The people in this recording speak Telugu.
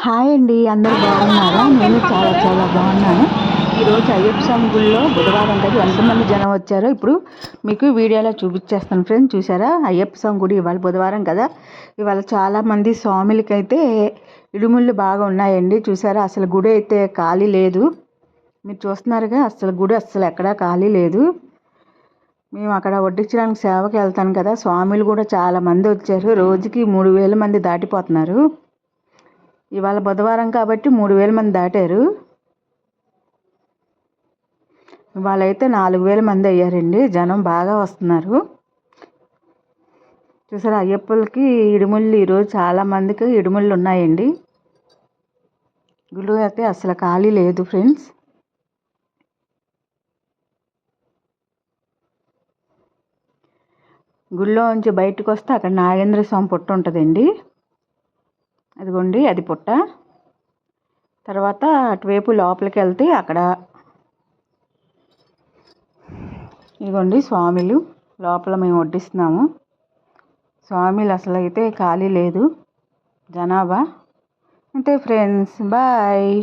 హాయ్ అండి, అందరూ బాగున్నారా? నేను చాలా చాలా బాగున్నాను. ఈరోజు అయ్యప్ప స్వామి గుడిలో బుధవారం కదా, ఎంతమంది జనం వచ్చారో ఇప్పుడు మీకు వీడియోలో చూపించేస్తాను ఫ్రెండ్స్. చూసారా, అయ్యప్ప స్వామి గుడి ఇవాళ బుధవారం కదా, ఇవాళ చాలామంది స్వాములకైతే ఇడుముళ్ళు బాగా ఉన్నాయండి. చూసారా, అసలు గుడి అయితే ఖాళీ లేదు. మీరు చూస్తున్నారుగా, అసలు గుడి అస్సలు ఎక్కడా ఖాళీ లేదు. మేము అక్కడ వడ్డించడానికి సేవకి వెళ్తాను కదా, స్వాములు కూడా చాలామంది వచ్చారు. రోజుకి 3000 మంది దాటిపోతున్నారు. ఇవాళ బుధవారం కాబట్టి 3000 మంది దాటారు. ఇవాళ అయితే 4000 మంది అయ్యారండి. జనం బాగా వస్తున్నారు. చూసారా, అయ్యప్పలకి ఇడుముళ్ళు ఈరోజు చాలామందికి ఇడుముళ్ళు ఉన్నాయండి. గుడి అయితే అసలు ఖాళీ లేదు ఫ్రెండ్స్. గుడిలో నుంచి బయటకు వస్తే అక్కడ నాగేంద్ర స్వామి పుట్ట ఉంటుందండి. అదిగోండి, అది పుట్ట. తర్వాత అటువైపు లోపలికి వెళ్తే అక్కడ ఇదిగోండి స్వామిలు. లోపల మేము వడ్డిస్తున్నాము. స్వామిలు అసలు అయితే ఖాళీ లేదు జనాభా. అంతే ఫ్రెండ్స్, బాయ్.